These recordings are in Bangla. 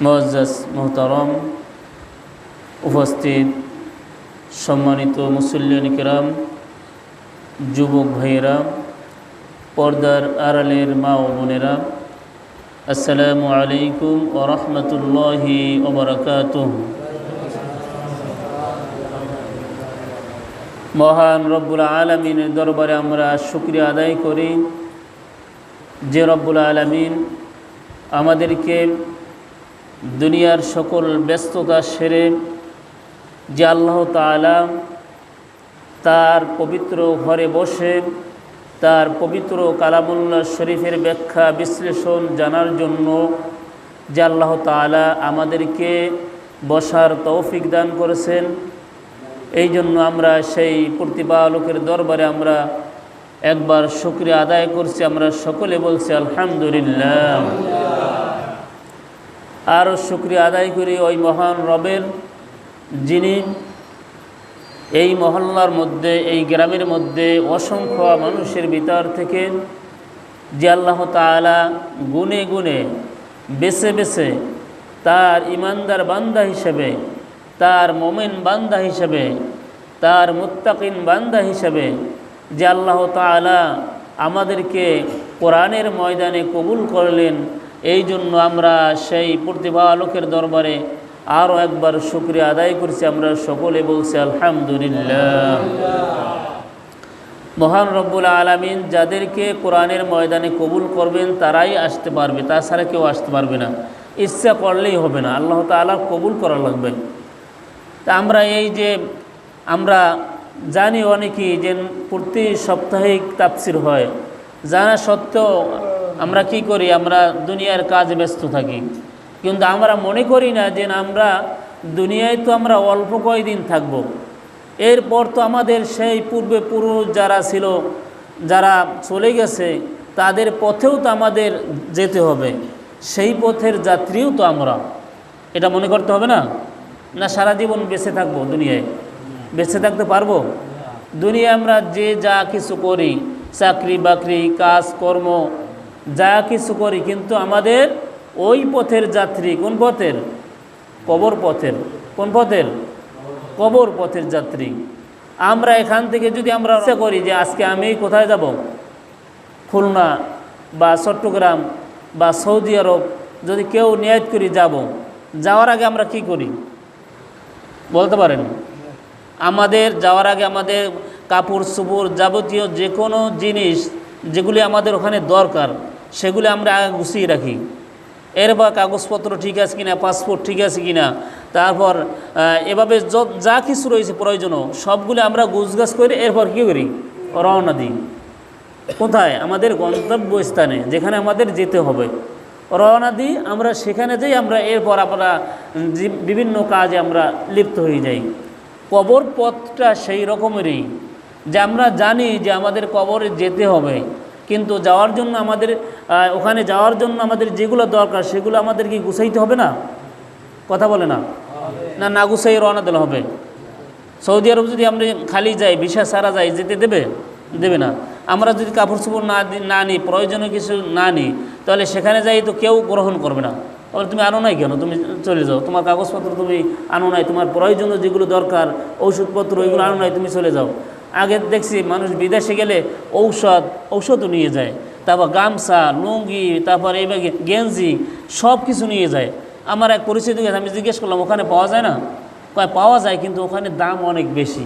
মুআজ্জাজ মুহতারাম উপস্থিত সম্মানিত মুসল্লিয়ান কিরাম, যুবক ভাইয়েরা, পর্দার আড়ালের মা ও বোনেরা, আসসালামু আলাইকুম ওয়া রাহমাতুল্লাহি ওয়া বারাকাতুহু। মহান রব্বুল আলামিনের দরবারে আমরা শুকরিয়া আদায় করি যে রব্বুল আলামিন আমাদেরকে দুনিয়ার সকল ব্যস্ততা সেরে যে আল্লাহ তাআলা তার পবিত্র ঘরে বসে তার পবিত্র কালামুল্লাহ শরীফের ব্যাখ্যা বিশ্লেষণ জানার জন্য যে আল্লাহ তাআলা আমাদেরকে বসার তৌফিক দান করেছেন, এই জন্য আমরা সেই প্রতিপালকের দরবারে আমরা একবার শুকরিয়া আদায় করছি। আমরা সকলে বলছি আলহামদুলিল্লাহ। আরও শুকরিয়া আদায় করি ওই মহান রবের, যিনি এই মহল্লার মধ্যে, এই গ্রামের মধ্যে অসংখ্য মানুষের ভিতর থেকে যে আল্লাহ তাআলা গুনে গুনে বেছে বেছে তার ইমানদার বান্দা হিসেবে, তার মোমেন বান্দা হিসেবে, তার মুত্তাকিন বান্দা হিসেবে যে আল্লাহ তাআলা আমাদেরকে কোরআনের ময়দানে কবুল করলেন, এই জন্য আমরা সেই প্রতিপালকের দরবারে আরও একবার শুকরিয়া আদায় করছি। আমরা সকলে বলছি আলহামদুলিল্লাহ। মহান রব্বুল আলামিন যাদেরকে কোরআনের ময়দানে কবুল করবেন তারাই আসতে পারবে, তাছাড়া কেউ আসতে পারবে না। ইচ্ছা করলেই হবে না, আল্লাহ তাআলা কবুল করা লাগবে। তা আমরা এই যে আমরা জানি অনেকেই যে প্রতি সাপ্তাহিক তাফসির হয়, জানা সত্ত্বেও আমরা কি করি, আমরা দুনিয়ার কাজে ব্যস্ত থাকি, কিন্তু আমরা মনে করি না যে আমরা দুনিয়ায় তো আমরা অল্প কয়েকদিন থাকব, এরপর তো আমাদের সেই পূর্বে পুরুষ যারা ছিল, যারা চলে গেছে, তাদের পথেও তো আমাদের যেতে হবে, সেই পথের যাত্রীও তো আমরা, এটা মনে করতে হবে না? না সারা জীবন বেঁচে থাকবো দুনিয়ায়? বেঁচে থাকতে পারবো? দুনিয়ায় আমরা যে যা কিছু করি, চাকরি বাকরি কাজ কর্ম যা কিছু করি, কিন্তু আমাদের ওই পথের যাত্রী কোন পথের? কবর পথের। কোন পথের? কবর পথের যাত্রী। আমরা এখান থেকে যদি আমরা ইচ্ছা করি যে আজকে আমি কোথায় যাব, খুলনা বা চট্টগ্রাম বা সৌদি আরব, যদি কেউ নিয়ত করি যাব, যাওয়ার আগে আমরা কি করি বলতে পারেন? আমাদের যাওয়ার আগে আমাদের কাপড় চোপড় যাবতীয় যে কোনো জিনিস যেগুলি আমাদের ওখানে দরকার সেগুলি আমরা আগে গুছিয়ে রাখি। এরপর কাগজপত্র ঠিক আছে কিনা, পাসপোর্ট ঠিক আছে কিনা, তারপর এভাবে যা কিছু রয়েছে প্রয়োজনও সবগুলি আমরা গুছগাছ করে এরপর কী করি? রওনা দিই। কোথায়? আমাদের গন্তব্যস্থানে, যেখানে আমাদের যেতে হবে রওনা দিই। আমরা সেখানে যাই, আমরা এরপর আমরা বিভিন্ন কাজে আমরা লিপ্ত হয়ে যাই। কবর পথটা সেই রকমেরই যে আমরা জানি যে আমাদের কবরে যেতে হবে, কিন্তু যাওয়ার জন্য আমাদের ওখানে যাওয়ার জন্য আমাদের যেগুলো দরকার সেগুলো আমাদেরকে গুছাইতে হবে না? কথা বলে না? না না গুছাই রওনা দিলে হবে? সৌদি আরব যদি আমরা খালি যাই, ভিসা ছাড়া যাই, যেতে দেবে? দেবে না। আমরা যদি কাপড় চোপড় না নিই, প্রয়োজনীয় কিছু না নিই, তাহলে সেখানে যাই তো কেউ গ্রহণ করবে না। তাহলে তুমি আনো নাই কেন? তুমি চলে যাও, তোমার কাগজপত্র তুমি আনো নাই, তোমার প্রয়োজনীয় যেগুলো দরকার ওষুধপত্র ওইগুলো আনো নাই, তুমি চলে যাও। আগে দেখছি মানুষ বিদেশে গেলে ঔষধও নিয়ে যায়, তারপর গামছা লুঙ্গি, তারপর এইভাবে গেঞ্জি সব কিছু নিয়ে যায়। আমার এক পরিচিত গেছে, আমি জিজ্ঞেস করলাম ওখানে পাওয়া যায় না? কয় পাওয়া যায়, কিন্তু ওখানে দাম অনেক বেশি,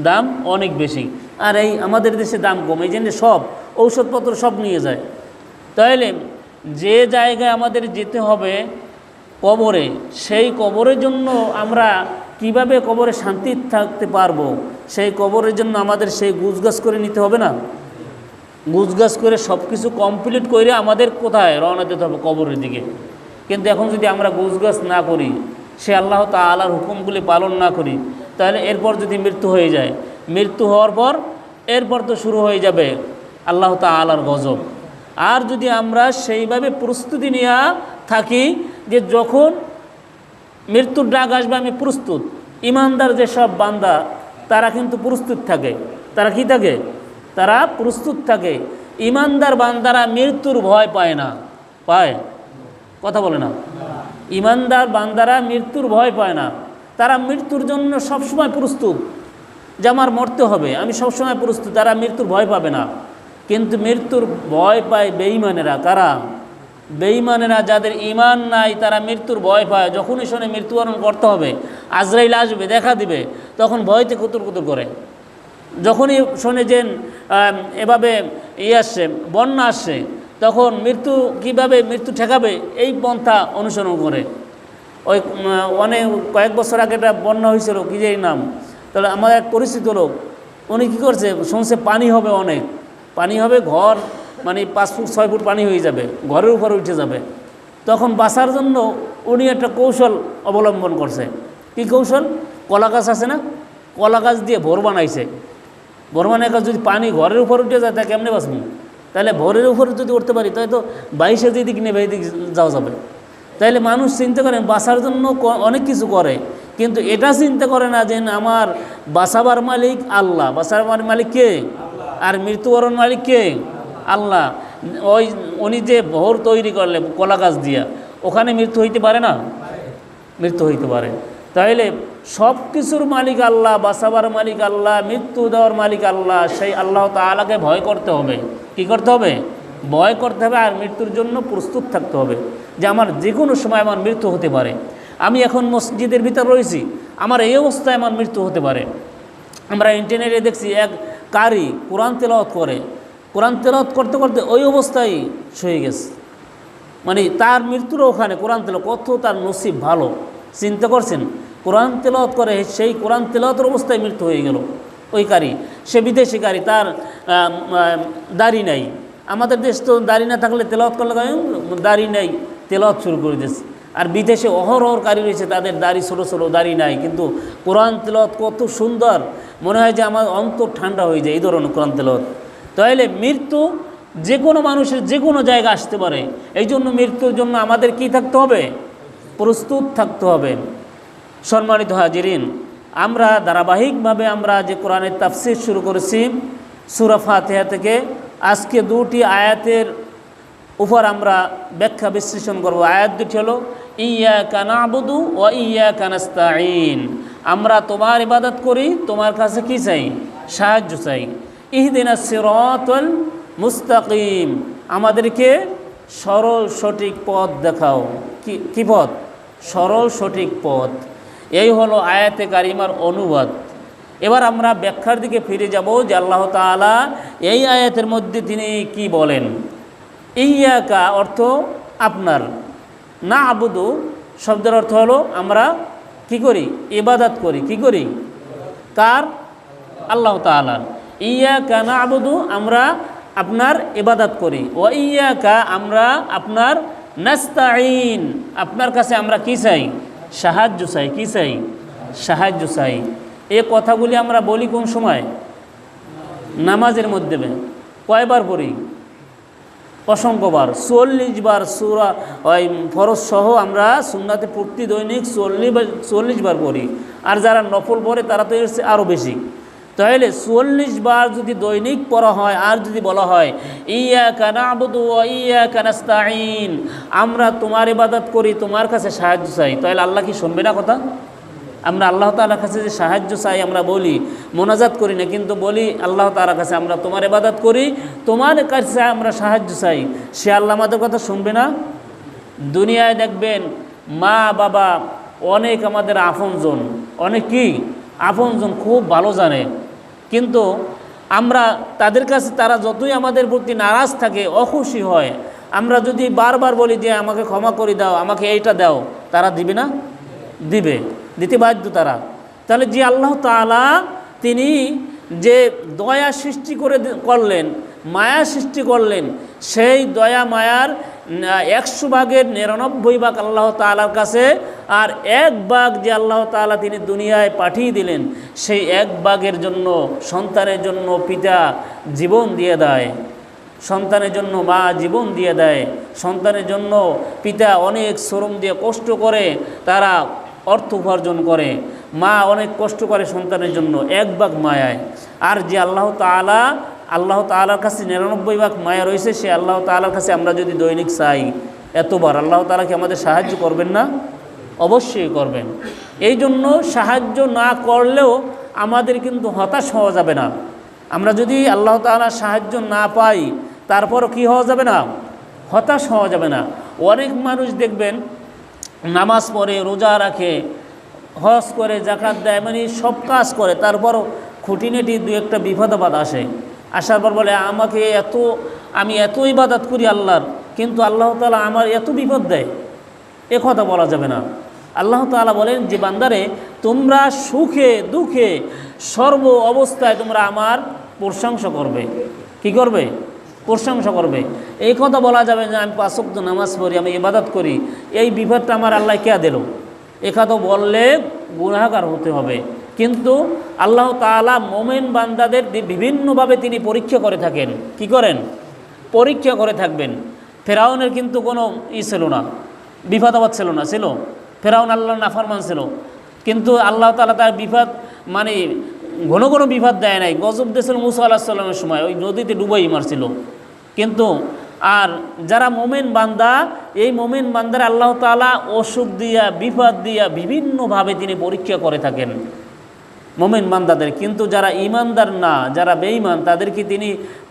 দাম অনেক বেশি। আর এই আমাদের দেশে দাম কম, এই জন্য সব ঔষধপত্র সব নিয়ে যায়। তাহলে যে জায়গায় আমাদের যেতে হবে কবরে, সেই কবরের জন্য আমরা কিভাবে কবরে শান্তি থাকতে পারবো, সেই কবরের জন্য আমাদের সেই গুছগাছ করে নিতে হবে না? গুছগাছ করে সব কিছু কমপ্লিট করে আমাদের কোথায় রওনা দিতে হবে? কবরের দিকে। কিন্তু এখন যদি আমরা গুছগাছ না করি, সে আল্লাহ তাআলার হুকুমগুলি পালন না করি, তাহলে এরপর যদি মৃত্যু হয়ে যায়, মৃত্যু হওয়ার পর এরপর তো শুরু হয়ে যাবে আল্লাহ তাআলার গজব। আর যদি আমরা সেইভাবে প্রস্তুতি নিয়ে থাকি যে যখন মৃত্যুর ডাক আসবে আমি প্রস্তুত, ইমানদার যেসব বান্দা তারা কিন্তু প্রস্তুত থাকে। তারা কি থাকে? তারা প্রস্তুত থাকে। ইমানদার বান্দারা মৃত্যুর ভয় পায় না। পায়? কথা বলে না। ইমানদার বান্দারা মৃত্যুর ভয় পায় না, তারা মৃত্যুর জন্য সবসময় প্রস্তুত, যে আমার মরতে হবে, আমি সবসময় প্রস্তুত, তারা মৃত্যুর ভয় পাবে না। কিন্তু মৃত্যুর ভয় পায় বেঈমানেরা। কারা? বেঈমানেরা, যাদের ঈমান নাই, তারা মৃত্যুর ভয় পায়। যখনই শোনে মৃত্যুবরণ করতে হবে, আজরাইল আসবে, দেখা দিবে, তখন ভয়তে কুতুর কুতুর করে। যখনই শোনে যে এভাবে আসছে, বন্যা আসছে, তখন মৃত্যু কিভাবে মৃত্যু ঠেকাবে এই পন্থা অনুসরণ করে। ওই অনেক কয়েক বছর আগে একটা বন্যা হয়েছিল, কী যে নাম, তাহলে আমার এক পরিচিত লোক, উনি কী করছে, শুনছে পানি হবে, অনেক পানি হবে, ঘর মানে 5 ফুট 6 ফুট পানি হয়ে যাবে, ঘরের উপর উঠে যাবে। তখন বাঁচার জন্য উনি একটা কৌশল অবলম্বন করছে। কী কৌশল? কলা গাছ আছে না, কলা গাছ দিয়ে ভোর বানাইছে। ভোর বানায় যদি পানি ঘরের উপর উঠে যায়, তা কেমনে বাঁচবো? তাহলে ভোরের উপরে যদি উঠতে পারি, তাই তো 22 যেদিক নেবে এইদিক যাওয়া যাবে। তাইলে মানুষ চিন্তা করেন বাঁচার জন্য অনেক কিছু করে, কিন্তু এটা চিন্তা করে না যে আমার বাঁচাবার মালিক আল্লাহ। বাঁচাবার মালিক কে? আর মৃত্যুবরণ মালিক কে? আল্লাহ। ওই উনি যে ভোর তৈরি করলে কলা গাছ দিয়া, ওখানে মৃত্যু হইতে পারে না? মৃত্যু হইতে পারে। তাইলে সব কিছুর মালিক আল্লাহ, বাঁচাবার মালিক আল্লাহ, মৃত্যু দেওয়ার মালিক আল্লাহ। সেই আল্লাহ তাআলাকে ভয় করতে হবে। কি করতে হবে? ভয় করতে হবে। আর মৃত্যুর জন্য প্রস্তুত থাকতে হবে, যে আমার যে কোনো সময় আমার মৃত্যু হতে পারে। আমি এখন মসজিদের ভিতর রয়েছি, আমার এই অবস্থায় আমার মৃত্যু হতে পারে। আমরা ইন্টারনেটে দেখছি এক কারি কোরআন তেলাওয়াত করে, কোরআন তেলাওয়াত করতে করতে ওই অবস্থায় সয়ে গেছে। মানে তার মৃত্যুরও ওখানে কোরআন তেলাওয়াত, কত তার নসিব ভালো। চিন্তা করছেন, কোরআন তেলাওয়াত করে, সেই কোরআন তেলাওয়াতের অবস্থায় মৃত্যু হয়ে গেল। ওই কারি, সে বিদেশি কারি, তার দাড়ি নাই। আমাদের দেশ তো দাড়ি না থাকলে তেলাওয়াত করলে দাড়ি নেই, তেলাওয়াত শুরু করে দিয়েছে। আর বিদেশে অহরহর কারি রয়েছে, তাদের দাড়ি ছোটো ছোটো, দাড়ি নাই, কিন্তু কোরআন তেলাওয়াত কত সুন্দর, মনে হয় যে আমার অন্তর ঠান্ডা হয়ে যায় এই ধরনের কোরআন তেলাওয়াত। তাহলে মৃত্যু যে কোনো মানুষের যে কোনো জায়গায় আসতে পারে। এই জন্য মৃত্যুর জন্য আমাদের কি থাকতে হবে? প্রস্তুত থাকতে হবে। সম্মানিত হাজিরিন, আমরা ধারাবাহিকভাবে আমরা যে কোরআনের তাফসীর শুরু করেছি সূরা ফাতিহা থেকে, আজকে 2টি আয়াতের উপর আমরা ব্যাখ্যা বিশ্লেষণ করব। আয়াত দুটি হলো ইয়্যাকা না'বুদু ওয়া ইয়্যাকা নাস্তাঈন। আমরা তোমার ইবাদত করি, তোমার কাছে কি চাই? সাহায্য চাই। ইহদিনাস সিরাতাল মুস্তাকিম, আমাদেরকে সরল সঠিক পথ দেখাও। কি পথ? সরল সঠিক পথ। এই হলো আয়াতে কারিমার অনুবাদ। এবার আমরা ব্যাখ্যার দিকে ফিরে যাব যে আল্লাহ তাআলা এই আয়াতের মধ্যে তিনি কি বলেন। ইয়্যাকা অর্থ আপনার, না'বুদু শব্দের অর্থ হলো আমরা কি করি? ইবাদত করি। কি করি? কার? আল্লাহ তাআলার। ইয়্যাকা না'বুদু, আমরা আপনার ইবাদত করি। ওয়া ইয়্যাকা, আমরা আপনার নাস্তাঈন, আপনার কাছে আমরা কি চাই? সাহায্য চাই। কি চাই? সাহায্য চাই। এই কথাগুলি আমরা বলি কোন সময়? নামাজের মধ্যে। কয়বার পড়ি? অসংখ্যবার, 40 বার সূরা ওই ফরজ সহ আমরা সুন্নাতে প্রতি দৈনিক 40 বার পড়ি। আর যারা নফল পড়ে তারা তো আরও বেশি। তাহলে 40 বার যদি দৈনিক পড়া হয়, আর যদি বলা হয় ইয়্যাকা না'বুদু ওয়া ইয়্যাকা নাস্তাঈন, আমরা তোমার ইবাদত করি, তোমার কাছে সাহায্য চাই, তাহলে আল্লাহ কি শুনবে না কথা? আমরা আল্লাহ তাআলার কাছে যে সাহায্য চাই, আমরা বলি, মোনাজাত করি না, কিন্তু বলি আল্লাহ তাআলার কাছে আমরা তোমার ইবাদত করি, তোমার কাছে আমরা সাহায্য চাই, সে আল্লাহ আমাদের কথা শুনবে না? দুনিয়ায় দেখবেন মা বাবা অনেক আমাদের আপনজন, অনেক কি আপনজন, খুব ভালো জানে, কিন্তু আমরা তাদের কাছে, তারা যতই আমাদের প্রতি নারাজ থাকে, অখুশি হয়, আমরা যদি বারবার বলি যে আমাকে ক্ষমা করে দাও, আমাকে এইটা দাও, তারা দিবে না? দিবে, দিতে বাধ্য তারা। তাহলে যে আল্লাহ তাআলা তিনি যে দয়া সৃষ্টি করলেন, মায়া সৃষ্টি করলেন, সেই দয়া মায়ার 100 ভাগের 99 ভাগ আল্লাহ তাআলার কাছে, আর 1 ভাগ যে আল্লাহ তাআলা তিনি দুনিয়ায় পাঠিয়ে দিলেন, সেই 1 ভাগের জন্য, সন্তানের জন্য পিতা জীবন দিয়ে দেয়, সন্তানের জন্য মা জীবন দিয়ে দেয়, সন্তানের জন্য পিতা অনেক শ্রম দিয়ে কষ্ট করে তারা অর্থ উপার্জন করে, মা অনেক কষ্ট করে সন্তানের জন্য, 1 ভাগ মায়ায়। আর যে আল্লাহ তাআলার কাছে 99 ভাগ মায়া রয়েছে, সে আল্লাহ তাআলার কাছে আমরা যদি দৈনিক চাই, এতবার, আল্লাহ তাআলা কি আমাদের সাহায্য করবেন না? অবশ্যই করবেন। এই জন্য সাহায্য না করলেও আমাদের কিন্তু হতাশ হওয়া যাবে না। আমরা যদি আল্লাহ তাআলার সাহায্য না পাই তারপরও কি হওয়া যাবে না? হতাশ হওয়া যাবে না। অনেক মানুষ দেখবেন নামাজ পড়ে, রোজা রাখে, হজ করে, যাকাত দেয়, মানে সব কাজ করে, তারপরও খুঁটিনাটি দু একটা বিপদ আপদ আসে। আসার পর বলে আমি এত ইবাদত করি আল্লাহর, কিন্তু আল্লাহ তাআলা আমার এত বিপদ দেয়। এ কথা বলা যাবে না। আল্লাহ তাআলা বলেন যে বান্দারে, তোমরা সুখে দুঃখে সর্ব অবস্থায় তোমরা আমার প্রশংসা করবে। কি করবে? প্রশংসা করবে। এই কথা বলা যাবে যে আমি 5 ওয়াক্ত নামাজ পড়ি, আমি ইবাদত করি, এই বিপদটা আমার আল্লাহ কে দিল, এ কথা বললে গুনাহগার হতে হবে। কিন্তু আল্লাহ তাআলা মুমিন বান্দাদের বিভিন্নভাবে তিনি পরীক্ষা করে থাকেন। কি করেন? পরীক্ষা করে থাকবেন। ফেরাউনের কিন্তু কোনো ছিল না, বিপদ আপদ ছিল না, ছিল? ফেরাউন আল্লাহর নাফরমান ছিল, কিন্তু আল্লাহ তাআলা তার বিপদ মানে ঘন ঘন বিপদ দেয় নাই। গজব দিয়েছিল মুসা আলাইহিস সালামের সময়, ওই নদীতে ডুবাই মারছিল। কিন্তু আর যারা মুমিন বান্দা, এই মুমিন বান্দারা আল্লাহ তাআলা অসুখ দিয়া, বিপদ দিয়া বিভিন্নভাবে তিনি পরীক্ষা করে থাকেন মুমিন বান্দাদের। কিন্তু যারা ঈমানদার না, যারা বেঈমান, তাদেরকে তিনি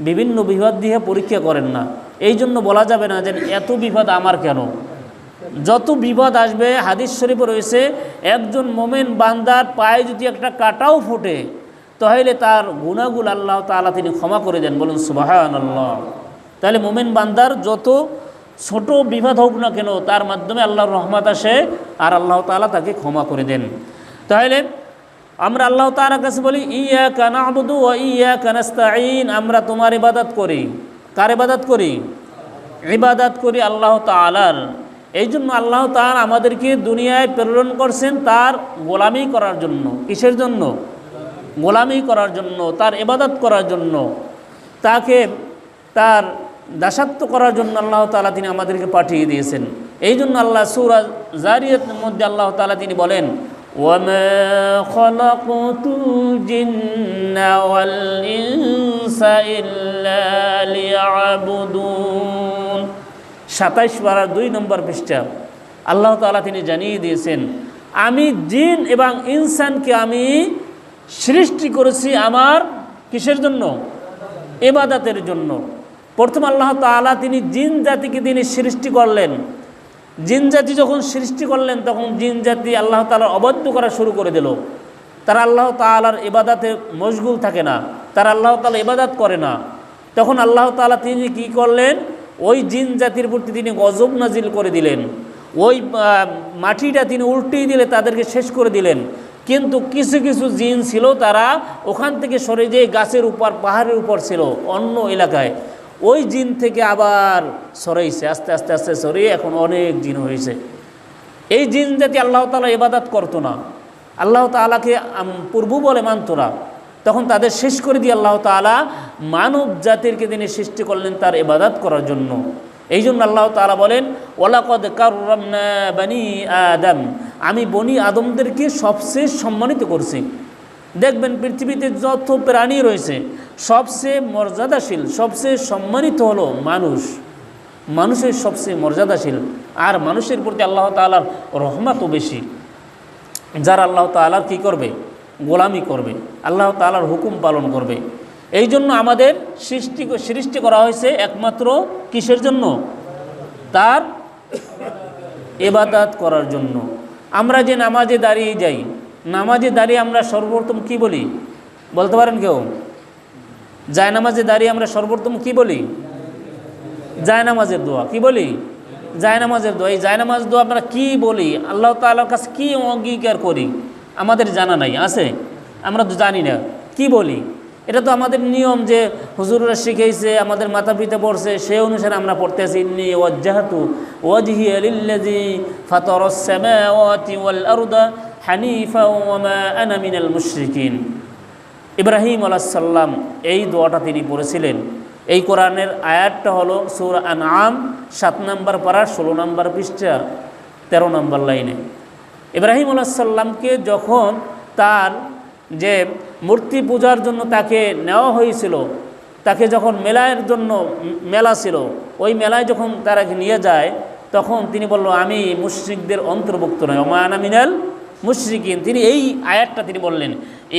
বিভিন্ন বিপদ দিয়ে পরীক্ষা করেন না। এই জন্য বলা যাবে না যে এত বিপদ আমার কেন। যত বিপদ আসবে, হাদিস শরীফে রয়েছে, একজন মুমিন বান্দার পায়ে যদি একটা কাঁটাও ফোটে তাহলে তার গুনাহগুলো আল্লাহ তাআলা তিনি ক্ষমা করে দেন। বলুন সুবহানাল্লাহ। তাহলে মুমিন বান্দার যত ছোট বিপদ হোক না কেন, তার মাধ্যমে আল্লাহর রহমত আসে আর আল্লাহ তাআলা তাকে ক্ষমা করে দেন। তাহলে আমরা আল্লাহ তাআলার কাছে বলি, ইয়্যাকা না'বুদু ওয়া ইয়্যাকা নাস্তাঈন, আমরা তোমার ইবাদত করি। কার ইবাদত করি? ইবাদত করি আল্লাহ তাআলার। এই জন্য আল্লাহ তাআলা আমাদেরকে দুনিয়ায় প্রেরণ করছেন তার গোলামি করার জন্য। কিসের জন্য? গোলামি করার জন্য, তার ইবাদত করার জন্য, তাকে তার দাসত্ব করার জন্য আল্লাহ তাআলা তিনি আমাদেরকে পাঠিয়ে দিয়েছেন। এই জন্য আল্লাহ সূরা যারিয়াতের মধ্যে আল্লাহ তাআলা তিনি বলেন, ওয়ামা খালাকতুল জিন্না ওয়াল ইনসা ইল্লা লিয়াবুদুন। 27 পারার 2 নম্বর পৃষ্ঠা আল্লাহ তাআলা তিনি জানিয়ে দিয়েছেন, আমি জিন এবং ইনসানকে আমি সৃষ্টি করেছি আমার কিসের জন্য? ইবাদতের জন্য। প্রথম আল্লাহ তাআলা তিনি জিন জাতিকে তিনি সৃষ্টি করলেন। জিন জাতি যখন সৃষ্টি করলেন, তখন জিন জাতি আল্লাহ তাআলার অবাধ্য করা শুরু করে দিল। তারা আল্লাহ তাআলার ইবাদতে মশগুল থাকে না, তারা আল্লাহ তাআলা ইবাদত করে না। তখন আল্লাহ তাআলা তিনি কি করলেন? ওই জিন জাতির প্রতি তিনি গজব নাজিল করে দিলেন। ওই মাটিটা তিনি উল্টিয়ে দিলে তাদেরকে শেষ করে দিলেন। কিন্তু কিছু কিছু জিন ছিল, তারা ওখান থেকে সরে যেয়ে গাছের উপর, পাহাড়ের উপর ছিল, অন্য এলাকায়। ওই জিন থেকে আবার সরাইছে, আস্তে আস্তে আস্তে সরিয়ে এখন অনেক জিন হয়েছে। এই জিন জাতি আল্লাহ তাআলা ইবাদত করতো না, আল্লাহ তাআলাকে প্রভু বলে মানত না। তখন তাদের শেষ করে দিয়ে আল্লাহ তাআলা মানব জাতিরকে তিনি সৃষ্টি করলেন তার ইবাদত করার জন্য। এই জন্য আল্লাহ তাআলা বলেন, ওয়ালাকাদ কাররামনা বানি আদম, আমি বনি আদমদেরকে সবচেয়ে সম্মানিত করছি। দেখবেন পৃথিবীতে যত প্রাণী রয়েছে সবচেয়ে মর্যাদাশীল, সবচেয়ে সম্মানিত হলো মানুষ। মানুষের সবচেয়ে মর্যাদাশীল, আর মানুষের প্রতি আল্লাহ তাআলার রহমতও বেশি। যারা আল্লাহ তাআলার কী করবে? গোলামি করবে, আল্লাহ তাআলার হুকুম পালন করবে। এই জন্য আমাদের সৃষ্টি করা হয়েছে একমাত্র কিসের জন্য? তার ইবাদত করার জন্য। আমরা যে নামাজে দাঁড়িয়ে যাই, নামাজে দাঁড়িয়ে আমরা সর্বপ্রথম কি বলি? বলতে পারেন কেউ? জায়নামাজে দাঁড়িয়ে আমরা সর্বপ্রথম কি বলি? জায়নামাজের দোয়া। কি বলি? জায়নামাজের দোয়া। এই জায়নামাজ দোয়া আমরা কি বলি? আল্লাহ তাআলার কাছে কি অঙ্গীকার করি? আমাদের জানা নাই, আছে? আমরা তো জানি না কি বলি। এটা তো আমাদের নিয়ম যে হুজুররা শিখাইছে, আমাদের মাতা পিতা পড়ছে, সেই অনুসারে আমরা পড়তে আছি। ইন্নী ওয়াজ্জাহতু ওয়াজহিয়া লিল্লাযী ফাতারাস সামাওয়াতি ওয়াল আরদা হানিফা ওয়া মা আনা মিনাল মুশরিকিন। ইব্রাহিম আলাইহিস সালাম এই দোয়াটা তিনি পড়েছিলেন। এই কোরআনের আয়াতটা হলো সূরা আনআম 7 নম্বর পারা 16 নম্বর পৃষ্ঠা 13 নম্বর লাইনে। ইব্রাহিম আলাইহিস সালামকে যখন তার যে মূর্তি পূজার জন্য তাকে নেওয়া হয়েছিল, তাকে যখন মেলার জন্য মেলা ছিল, ওই মেলায় যখন তারা নিয়ে যায়, তখন তিনি বলল, আমি মুশরিকদের অন্তর্ভুক্ত নয়, ওমা আনা মিনাল মুশরিকিন। তিনি এই আয়াতটা তিনি বললেন,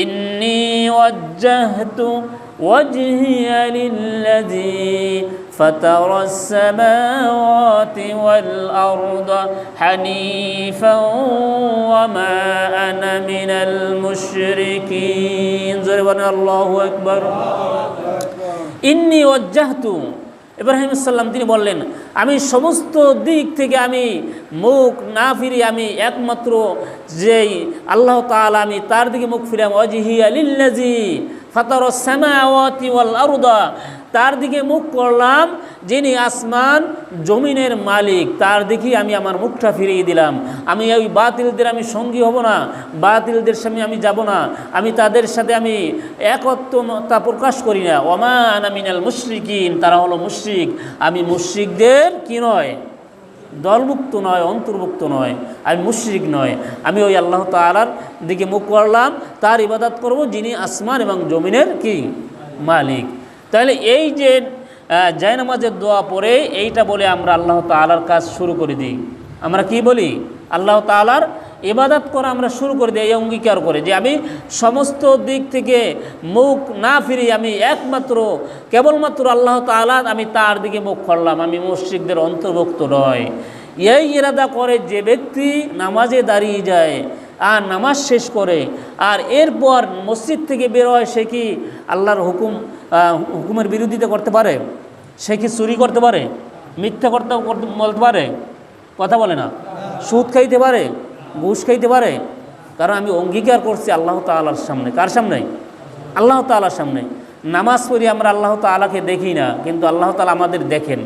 ইন্নী ওয়াজ্জাহতু ওয়াজহিয়া লিল্লাযী ফাতারাস সামাওয়াতি ওয়াল আরদা হানিফান ওয়া মা আনা মিনাল মুশরিকিন। জোরে বলেন আল্লাহু আকবার। ইন্নী ওয়াজ্জাহতু, ইব্রাহিম সাল্লাম তিনি বললেন, আমি সমস্ত দিক থেকে আমি মুখ না ফিরে আমি একমাত্র যেই আল্লাহ তাআলা, আমি তার দিকে মুখ ফিরাম। ওয়াজহিয়া লিল্লাযী ফাতারাস সামাওয়াতি ওয়াল আরদা, তার দিকে মুখ করলাম যিনি আসমান জমিনের মালিক, তার দিকেই আমি আমার মুখটা ফিরিয়ে দিলাম। আমি ওই বাতিলদের আমি সঙ্গী হব না, বাতিলদের সামনে আমি যাব না, আমি তাদের সাথে আমি একত্বতা প্রকাশ করি না। ওমা আনা মিনাল মুশরিকিন, তারা হলো মুশরিক, আমি মুশরিকদের কি নয়, দলভুক্ত নয়, অন্তর্ভুক্ত নয়, আমি মুশরিক নয়। আমি ওই আল্লাহ তাআলার দিকে মুখ করলাম, তার ইবাদত করব যিনি আসমান এবং জমিনের কি মালিক। তাহলে এই যে জায়নামাজের দোয়া পড়ে এইটা বলে আমরা আল্লাহ তাআলার কাজ শুরু করে দিই। আমরা কি বলি? আল্লাহ তাআলার ইবাদত করা আমরা শুরু করে দিই, এই অঙ্গীকার করে যে আমি সমস্ত দিক থেকে মুখ না ফিরে আমি একমাত্র কেবলমাত্র আল্লাহ তাআলা, আমি তার দিকে মুখ করলাম, আমি মুশরিকদের অন্তর্ভুক্ত নয়। এই ইরাদা করে যে ব্যক্তি নামাজে দাঁড়িয়ে যায় আর নামাজ শেষ করে আর এরপর মসজিদ থেকে বের হয়, সে কি আল্লাহর হুকুমের বিরোধিতা করতে পারে? সে কি চুরি করতে পারে? মিথ্যা বলতে পারে? কথা বলে না। সুদ খাইতে পারে? ঘুষ খাইতে পারে? কারণ আমি অঙ্গীকার করছি আল্লাহ তাআলার সামনে। কার সামনে? আল্লাহ তাআলার সামনে। নামাজ পড়ি আমরা আল্লাহ তাআলাকে দেখি না, কিন্তু আল্লাহ তাআলা আমাদের দেখেন।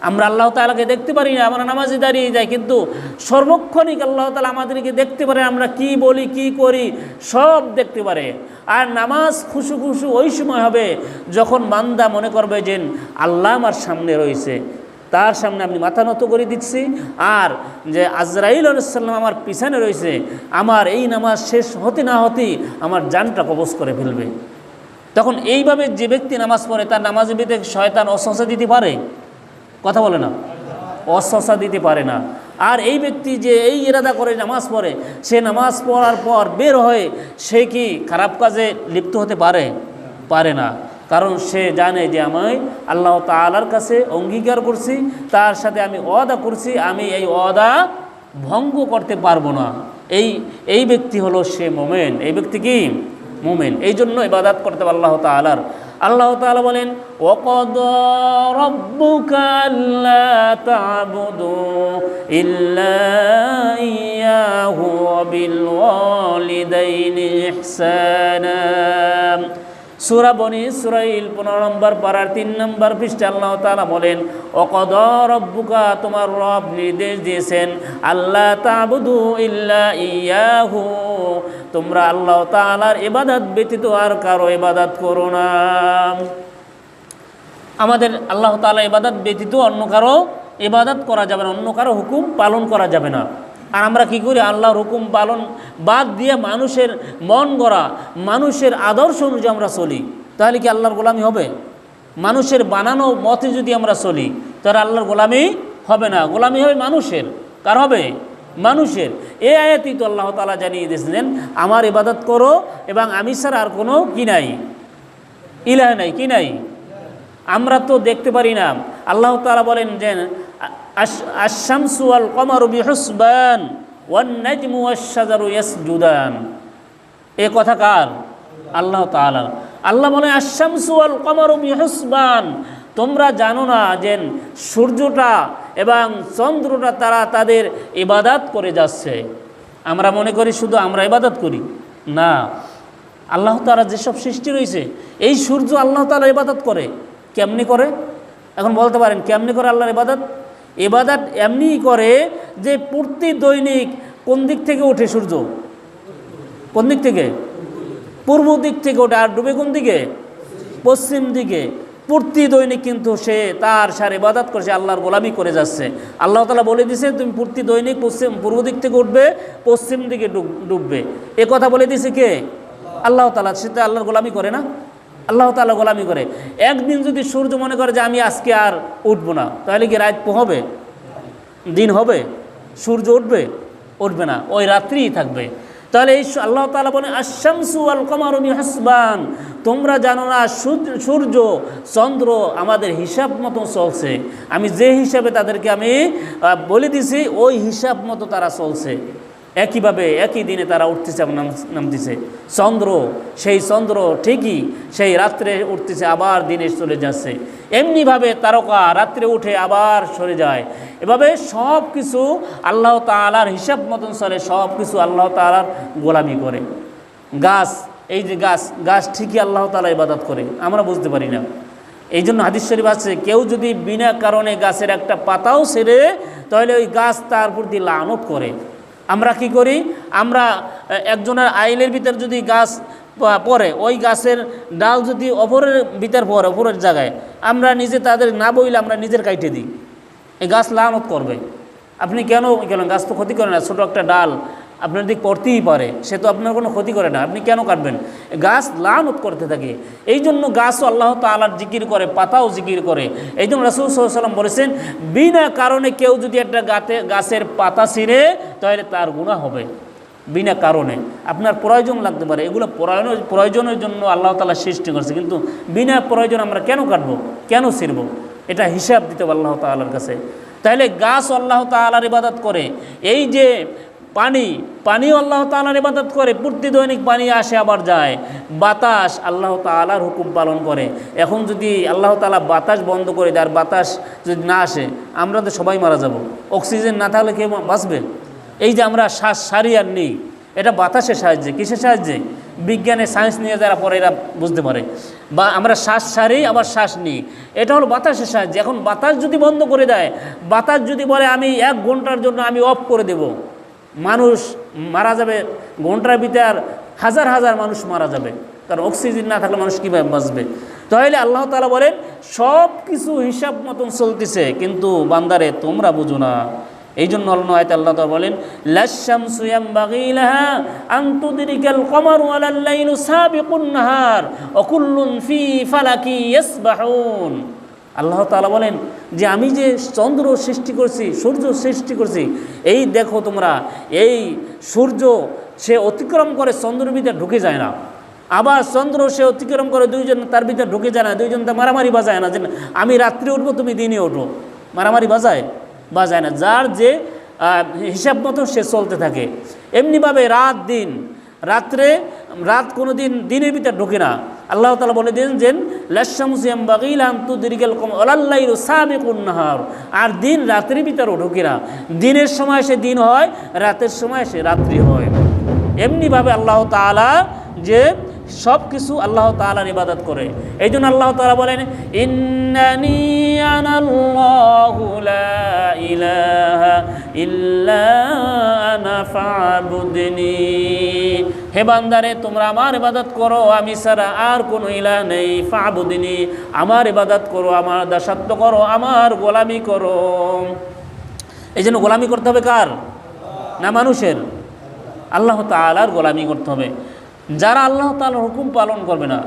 আমরা আল্লাহ তাআলাকে দেখতে পারি না, আমরা নামাজে দাঁড়িয়ে যাই, কিন্তু সর্বক্ষণিক আল্লাহ তাআলা আমাদেরকে দেখতে পারে, আমরা কি বলি কি করি সব দেখতে পারে। আর নামাজ খুশু খুশু ওই সময় হবে যখন বান্দা মনে করবে যে আল্লাহ আমার সামনে রয়েছে, তার সামনে আমি মাথা নত করে দিচ্ছি, আর যে আজরাইল আলাইহিস সালাম আমার পিছনে রয়েছে, আমার এই নামাজ শেষ হতে না হতেই আমার জানটা কবজ করে ফেলবে। তখন এইভাবে যে ব্যক্তি নামাজ পড়ে তার নামাজের ভিতরে শয়তান ওয়াসওয়াসা দিতে পারে? কথা বলে না, ওয়াসওয়াসা দিতে পারে না। আর এই ব্যক্তি যে এই ইরাদা করে নামাজ পড়ে, সে নামাজ পড়ার পর বের হয়ে সে কি খারাপ কাজে লিপ্ত হতে পারে? পারে না। কারণ সে জানে যে আমি আল্লাহ তাআলার কাছে অঙ্গীকার করছি, তার সাথে আমি ওয়াদা করছি, আমি এই ওয়াদা ভঙ্গ করতে পারবো না। এই ব্যক্তি হলো সে মুমিন। এই ব্যক্তি কি? মুমিন। এই জন্য ইবাদত করতে হবে আল্লাহ তাআলার। আল্লাহ তাআলা বলেন, ওয়াকাদা রাব্বুকা আল্লা তা'বুদু ইল্লা ইয়্যাহু ওয়া বিল ওয়ালিদাইনি ইহসানা। সূরা বনী ইসরাঈল 15 নম্বর পারার 3 নম্বর পৃষ্ঠা আল্লাহ তাআলা বলেন, ওয়াকাদা রাব্বুকা, তোমার রব নির্দেশ দিয়েছেন, আল্লা তা'বুদু ইল্লা ইয়্যাহু, তোমরা আল্লাহ তাআলার ইবাদত ব্যতীত আর কারো ইবাদত করো না। আমাদের আল্লাহ তাআলা ইবাদত ব্যতীত অন্য কারো ইবাদত করা যাবে না, অন্য কারো হুকুম পালন করা যাবে না। আর আমরা কি করি? আল্লাহর হুকুম পালন বাদ দিয়ে মানুষের মন গড়া, মানুষের আদর্শ অনুযায়ী আমরা চলি, তাহলে কি আল্লাহর গোলামি হবে? মানুষের বানানো মতে যদি আমরা চলি তাহলে আল্লাহর গোলামি হবে না, গোলামি হবে মানুষের। কার হবে? মানুষের। এই আয়াতই তো আল্লাহ তাআলা জানিয়ে দিয়েছেন, আমার ইবাদত করো এবং আমি ছাড়া আর কোনো কি নাই, ইলাহ নাই, কি নাই। আমরা তো দেখতে পারি না। আল্লাহ তাআলা বলেন যে আশ-শামসু ওয়াল কমারু বিহুসবান ওয়ান নাজমু ওয়াশ-শাজারু ইয়াসজুদান। এই কথা কার? আল্লাহ তাআলা। আল্লাহ বলেন আশ-শামসু ওয়াল কমারু বিহুসবান, তোমরা জানো না যে সূর্যটা এবং চন্দ্রটা তারা তাদের ইবাদত করে যাচ্ছে। আমরা মনে করি শুধু আমরা ইবাদত করি, না, আল্লাহ তাআলা যেসব সৃষ্টি রয়েছে এই সূর্য আল্লাহ তাআলা ইবাদত করে। কেমনি করে? এখন বলতে পারেন কেমনি করে আল্লাহর ইবাদত? ইবাদত এমনিই করে যে প্রতি দৈনিক কোন দিক থেকে ওঠে সূর্য? কোন দিক থেকে? পূর্ব দিক থেকে ওঠে। আর ডুবে কোন দিকে? পশ্চিম দিকে। প্রতি দৈনিক কিন্তু সে তার সার ইবাদত করছে, আল্লাহর গোলামি করে যাচ্ছে। আল্লাহ তাআলা বলে দিয়েছে তুমি প্রতি দৈনিক পূর্ব দিক থেকে উঠবে, পশ্চিম দিকে ডুববে। এ কথা বলে দিয়েছে কে? আল্লাহ তাআলা। সেটা আল্লাহর গোলামি করে না? আল্লাহ তাআলা গোলামি করে। একদিন যদি সূর্য মনে করে যে আমি আজকে আর উঠবো না, তাহলে কি রাত পোহাবে? দিন হবে? সূর্য উঠবে? উঠবে না, ওই রাত্রিই থাকবে। তাহলে এই আল্লাহ তাআলা বলেন আশ-শামসু ওয়াল কমারু বিহিসবান, তোমরা জানো না সূর্য চন্দ্র আমাদের হিসাব মতো চলছে, আমি যে হিসাবে তাদেরকে আমি বলে দিছি ওই হিসাব মতো তারা চলছে। একইভাবে একই দিনে তারা উঠতেছে নামতেছে। চন্দ্র, সেই চন্দ্র ঠিকই সেই রাত্রে উঠতেছে আবার দিনে চলে যাচ্ছে। এমনিভাবে তারকা রাত্রে উঠে আবার সরে যায়। এভাবে সব কিছু আল্লাহ তাআলার হিসাব মতন চলে, সব কিছু আল্লাহ তাআলার গোলামি করে। গাছ, এই যে গাছ ঠিকই আল্লাহ তাআলা ইবাদত করে, আমরা বুঝতে পারি না। এই জন্য হাদিস শরীফ আছে, কেউ যদি বিনা কারণে গাছের একটা পাতাও ছেড়ে তাহলে ওই গাছ তার প্রতি লানত করে। আমরা কি করি? আমরা একজনের আইলের ভিতর যদি গাছ পড়ে, ওই গাছের ডাল যদি অপরের ভিতর পড়ে, অপরের জায়গায়, আমরা নিজে তাদের না বইলে আমরা নিজের কাইটে দিই, এই গাছ লানত করবে। আপনি কেন গাছ তো ক্ষতি করে না, ছোটো একটা ডাল আপনার দিক পড়তেই পারে, সে তো আপনার কোনো ক্ষতি করে না, আপনি কেন কাটবেন? গাছ লানত করতে থাকে। এই জন্য গাছও আল্লাহ তাআলার জিকির করে, পাতাও জিকির করে। এই জন্য রাসূল সাল্লাল্লাহু আলাইহি ওয়াসাল্লাম বলেছেন, বিনা কারণে কেউ যদি একটা গাছের পাতা ছিঁড়ে তাহলে তার গুনাহ হবে। বিনা কারণে আপনার প্রয়োজন লাগতে পারে, এগুলো প্রয়োজনের জন্য আল্লাহ তাআলা সৃষ্টি করছে, কিন্তু বিনা প্রয়োজন আমরা কেন কাটবো, কেন ছিঁড়ব? এটা হিসাব দিতে হবে আল্লাহ তাআলার কাছে। তাহলে গাছ আল্লাহ তাআলার ইবাদত করে। এই যে পানিও আল্লাহ তাআলার ইবাদত করে, প্রতি দৈনিক পানি আসে আবার যায়। বাতাস আল্লাহ তাআলার হুকুম পালন করে। এখন যদি আল্লাহ তাআলা বাতাস বন্ধ করে দেয় আর বাতাস যদি না আসে, আমরা তো সবাই মারা যাব। অক্সিজেন না থাকলে কে বাঁচবে? এই যে আমরা শ্বাস সারি আর নেই, এটা বাতাসের সাহায্যে। কিসের সাহায্যে? বিজ্ঞানে সায়েন্স নিয়ে যারা পড়ে এরা বুঝতে পারে। বা আমরা শ্বাস সারি আবার শ্বাস নিই, এটা হলো বাতাসের সাহায্যে। এখন বাতাস যদি বন্ধ করে দেয়, বাতাস যদি বলে আমি 1 ঘন্টার জন্য আমি অফ করে দেব, মানুষ মারা যাবে। ঘন্টার ভিতর হাজার হাজার মানুষ মারা যাবে, কারণ অক্সিজেন না থাকলে মানুষ কীভাবে বাঁচবে? তাহলে আল্লাহ তাআলা বলেন সব কিছু হিসাব মতন চলতেছে, কিন্তু বান্দারে তোমরা বুঝো না। এই জন্য অন্য আয়াতে আল্লাহ তাআলা বলেন লাশ-শামসু ইয়ানবাগী লাহা আন তুদরিকাল কমারু ওয়ালাল লাইলু সাবিকুন নাহার ওয়া কুল্লুন ফি ফালাকি ইয়াসবাহুন। আল্লাহ তাআলা বলেন যে আমি যে চন্দ্র সৃষ্টি করছি, সূর্য সৃষ্টি করছি, এই দেখো তোমরা, এই সূর্য সে অতিক্রম করে চন্দ্রের ভিতরে ঢুকে যায় না, আবার চন্দ্র সে অতিক্রম করে দুইজন তার ভিতরে ঢুকে যায় না, দুইজন তা মারামারি বাজায় না যে আমি রাত্রে উঠবো তুমি দিনে ওঠো, মারামারি বাজায় না। যার যে হিসাব মতো সে চলতে থাকে। এমনিভাবে রাত দিন, রাত কোনো দিনের ভিতরে ঢোকে না। আল্লাহ তাআলা বলে দেন যে লাশ-শামসু ইয়ানবাগী লাহা আন তুদরিকাল কমার ওয়ালাল লাইলু সাবিকুন নাহার, আর দিন রাতের ভিতরে ঢোকে না। দিনের সময় সে দিন হয়, রাতের সময় সে রাত্রি হয়। এমনিভাবে আল্লাহ তাআলা যে সব কিছু আল্লাহ তাআলার ইবাদত করে। এই জন্য আল্লাহ তাআলা বলেন ইন্নানি আনাল্লাহু লা ইলাহা ইল্লা আনা ফা'বুদনি। হে বান্দারে তোমরা আমার ইবাদত করো, আমি ছাড়া আর কোনো ইলাহ নেই। ফা'বুদনি, আমার ইবাদত করো, আমার দাসত্ব করো, আমার গোলামি করো। এই জন্য গোলামি করতে হবে কার? না মানুষের, আল্লাহ তাআলার গোলামি করতে হবে। যারা আল্লাহ তাআলার হুকুম পালন করবে না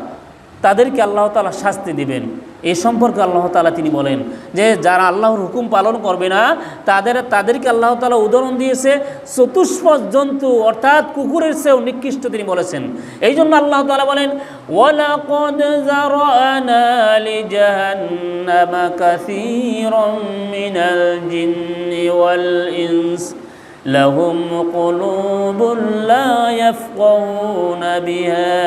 তাদেরকে আল্লাহ তাআলা শাস্তি দিবেন। এই সম্পর্কে আল্লাহ তাআলা তিনি বলেন যে যারা আল্লাহর হুকুম পালন করবে না তাদেরকে আল্লাহ তাআলা উদাহরণ দিয়েছে চতুষ্পদ জন্তু, অর্থাৎ কুকুরের চেয়েও নিকৃষ্ট তিনি বলেছেন। এই জন্য আল্লাহ তাআলা বলেন ওয়ালাকাদ যারানা লিজাহান্নামা কাসীরাম মিনাল জিন্নি ওয়াল ইনস لهم قلوب لا يفقهون بها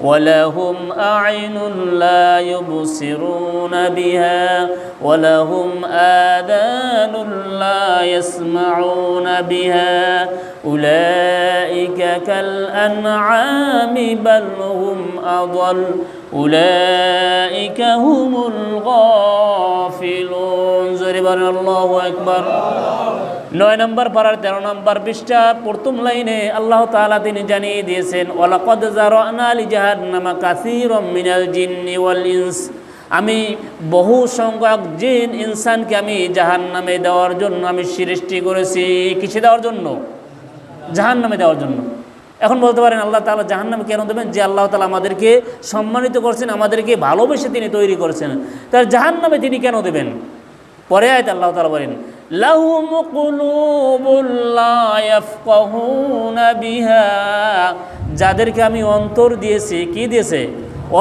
ولهم أعين لا يبصرون بها ولهم آذان لا يسمعون بها أولئك كالأنعام بل هم أضل أولئك هم الغافلون زربان الله أكبر 9 নম্বর পারার 13 নম্বর পৃষ্ঠা প্রথম লাইনে আল্লাহ তাআলা তিনি জানিয়ে দিয়েছেন ওয়ালাকাদ যারানা লিজাহান্নামা কাসীরাম মিনাল জিন্নি ওয়াল ইনস, আমি বহু সংখ্যক জিন ইনসানকে আমি জাহান্নামে দেওয়ার জন্য আমি সৃষ্টি করেছি। কিসে দেওয়ার জন্য? জাহান্নামে দেওয়ার জন্য। এখন বলতে পারেন আল্লাহ তাআলা জাহান্নামে কেন দেবেন? যে আল্লাহ তাআলা আমাদেরকে সম্মানিত করছেন, আমাদেরকে ভালোবেসে তিনি তৈরি করেছেন, তার জাহান্নামে তিনি কেন দেবেন? পরে আয়াতে আল্লাহ তাআলা বলেন লাহুম কুলুবুল লা ইয়াফকাহুনা বিহা, যাদেরকে আমি অন্তর দিয়েছি, কি দিয়েছে?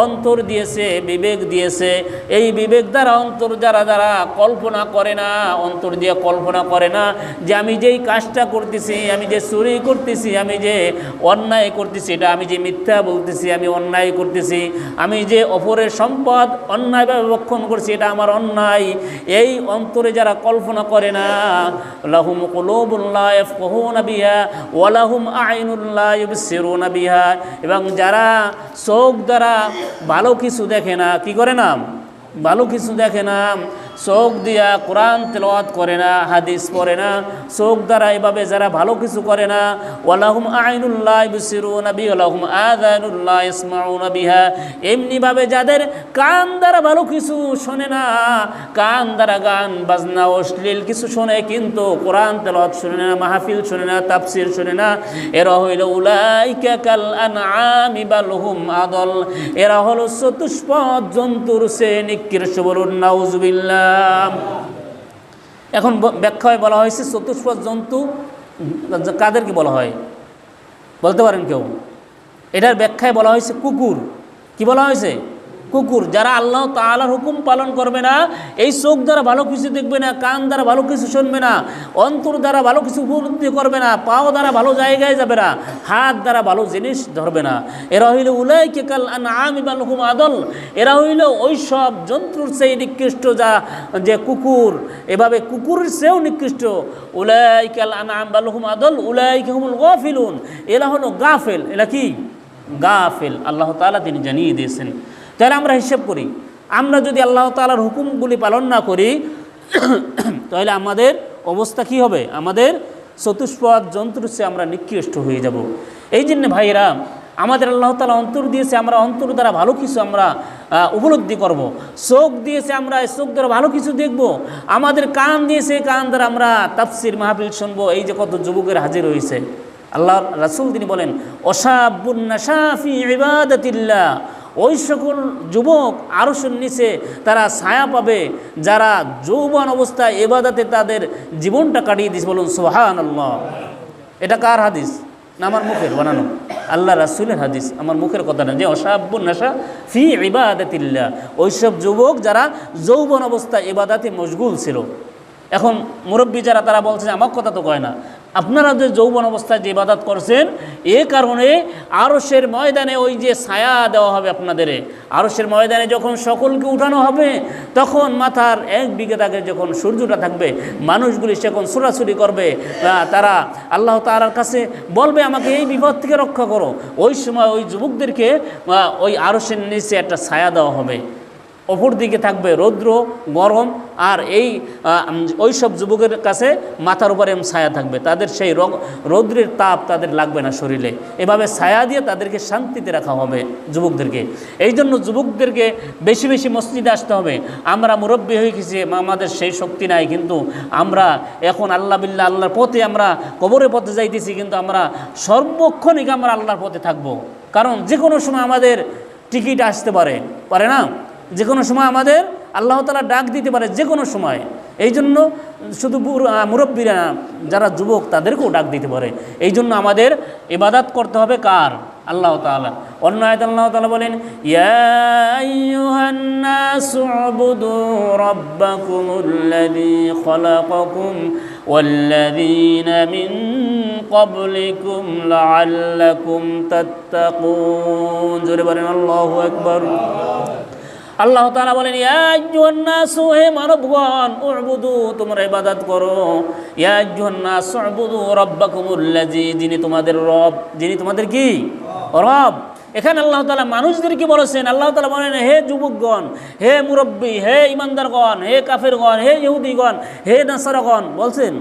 অন্তর দিয়েছে, বিবেক দিয়েছে। এই বিবেক দ্বারা অন্তর যারা কল্পনা করে না, অন্তর দিয়ে কল্পনা করে না যে আমি যেই কাজটা করতেছি, আমি যে চুরি করতেছি, আমি যে অন্যায় করতেছি, এটা আমি যে মিথ্যা বলতেছি, আমি অন্যায় করতেছি, আমি যে অপরের সম্পদ অন্যায়ভাবে ভক্ষণ করছি, এটা আমার অন্যায়। এই অন্তরে যারা কল্পনা করে না, লাহুম কুলুবুন লা ইয়াফকাহুনা বিহা ওয়া লাহুম আ'ইনুন লা ইউবসিরুনা বিহা, এবং যারা চোখ দ্বারা ভালো কিছু দেখে না, কি করে না? ভালো কিছু দেখে না, চোখ দিয়া কোরআন তেলাওয়াত করে না, হাদিস পড়ে না, চোখ দ্বারা এভাবে যারা ভালো কিছু করে না, ওয়ালাহুম আইনুল লা ইবসিরুনা বিহা ওয়ালাহুম আযানুল লা ইয়াসমাউনা বিহা, এমনিভাবে যাদের কান দ্বারা ভালো কিছু শোনে না, কান দ্বারা গান বাজনা অশ্লীল কিছু শোনে, কিন্তু কোরআন তেলাওয়াত শোনে না, মাহফিল শোনে না, তাফসির শোনে না, এরা হইল উলাইকা কাল আনআমি বাল হুম আদল, এরা হলো চতুষ্পদ জন্তুর চেয়ে নিকৃষ্ট। বলুন নাউজুবিল্লাহ। এখন ব্যাখ্যায় বলা হয়েছে চতুষ্পদ জন্তু কাদেরকে বলা হয় বলতে পারেন কেউ? এটার ব্যাখ্যায় বলা হয়েছে কুকুর। কি বলা হয়েছে? কুকুর। যারা আল্লাহ তাআলার হুকুম পালন করবে না, এই চোখ দ্বারা ভালো কিছু দেখবে না, কান দ্বারা ভালো কিছু শুনবে না, অন্তর দ্বারা ভালো কিছু উপলব্ধি করবে না, পাও দ্বারা ভালো জায়গায় যাবে না, হাত দ্বারা ভালো জিনিস ধরবে না, এরা হইল উলাইকা কাল আনআমি বাল হুম আদল, এরা হইল ওই সব জন্তুর চেয়ে নিকৃষ্ট যে কুকুর, এভাবে কুকুরের চেয়েও নিকৃষ্ট। উলাইকা কাল আনআম বাল হুম আদল উলাইকা হুমুল গাফিলুন, এরা হলো গাফেল। এরা কি? গাফেল। আল্লাহ তাআলা তিনি জানিয়ে দিয়েছেন। তাহলে আমরা হিসাব করি, আমরা যদি আল্লাহ তাআলার হুকুমগুলি পালন না করি তাহলে আমাদের অবস্থা কি হবে? আমাদের চতুষ্পদ জন্তুর চেয়ে আমরা নিকৃষ্ট হয়ে যাব। এই জন্য ভাইরা, আমাদের আল্লাহ তাআলা অন্তর দিয়েছে, আমরা অন্তর দ্বারা ভালো কিছু আমরা উপলব্ধি করব। চোখ দিয়েছে, আমরা চোখ দ্বারা ভালো কিছু দেখব। আমাদের কান দিয়েছে, কান দ্বারা আমরা তাফসির মাহফিল শুনবো। এই যে কত যুবকের হাজির হয়েছে, আল্লাহ রাসূল তিনি বলেন অশাবুন নাশা ফি ইবাদাতিল্লাহ, ওই সকল যুবক আরশের নিচে তারা ছায়া পাবে যারা যৌবন অবস্থায় ইবাদতে তাদের জীবনটা কাটিয়ে দিয়েছে। বলুন সুবহানাল্লাহ। এটা কার হাদিস? না আমার মুখের বানানো? আল্লাহ রাসূলের হাদিস, আমার মুখের কথা না। যে অশাবুন নাশা ফি ইবাদাতিল্লাহ, ওইসব যুবক যারা যৌবন অবস্থায় ইবাদতে মশগুল ছিল। এখন মুরব্বী যারা তারা বলছে আমার কথা তো কয় না, আপনারা যে যৌবন অবস্থায় যে ইবাদত করছেন, এ কারণে আরশের ময়দানে ওই যে ছায়া দেওয়া হবে আপনাদের, আরশের ময়দানে যখন সকলকে উঠানো হবে, তখন মাথার এক বিঘে আগে যখন সূর্যটা থাকবে, মানুষগুলি সেখন ছোটাছুটি করবে, তারা আল্লাহ তাআলার কাছে বলবে আমাকে এই বিপদ থেকে রক্ষা করো। ওই সময় ওই যুবকদেরকে ওই আরশের নিচে একটা ছায়া দেওয়া হবে, অপর দিকে থাকবে রৌদ্র গরম, আর ওই সব যুবকের কাছে মাথার উপরে ছায়া থাকবে, তাদের সেই রৌদ্রের তাপ তাদের লাগবে না শরীরে। এভাবে ছায়া দিয়ে তাদেরকে শান্তিতে রাখা হবে যুবকদেরকে। এই জন্য যুবকদেরকে বেশি বেশি মসজিদে আসতে হবে। আমরা মুরব্বী হয়ে গেছি, আমাদের সেই শক্তি নাই, কিন্তু আমরা এখন আল্লাহ বিল্লাহ আল্লাহর পথে, আমরা কবরের পথে যাইতেছি, কিন্তু আমরা সর্বক্ষণিক আমরা আল্লাহর পথে থাকবো। কারণ যে কোনো সময় আমাদের টিকিট আসতে পারে না, যে কোনো সময় আমাদের আল্লাহ তাআলা ডাক দিতে পারে, যে কোনো সময়। এই জন্য শুধু মুরব্বীরা যারা যুবক তাদেরকেও ডাক দিতে পারে। এই জন্য আমাদের ইবাদত করতে হবে কার? আল্লাহ তাআলা। অন্য আয়াতে আল্লাহ তাআলা বলেন ইয়া আইয়ুহান নাসু উবুদু রাব্বাকুমুল্লাযী খালাকাকুম ওয়াল্লাযীনা মিন ক্বাবলিকুম লাআল্লাকুম তাত্তাকুন। জোরে বলেন আল্লাহু আকবার। আল্লাহ তাআলা বলেন ইয়া আইয়ুহান নাস, হে মানবগণ, উবুদু, তোমরা ইবাদত করো। ইয়া আইয়ুহান নাস উবুদু রাব্বাকুমুল্লাযী, যিনি তোমাদের রব, যিনি তোমাদের কি রব। এখানে আল্লাহ তাআলা মানুষদেরকে বলেছেন। আল্লাহ তাআলা বলেন হে যুবকগণ, হে মুরব্বী, হে ইমানদারগণ, হে কাফেরগণ, হে ইহুদিগণ, হে নাসারাগণ, বলছেন।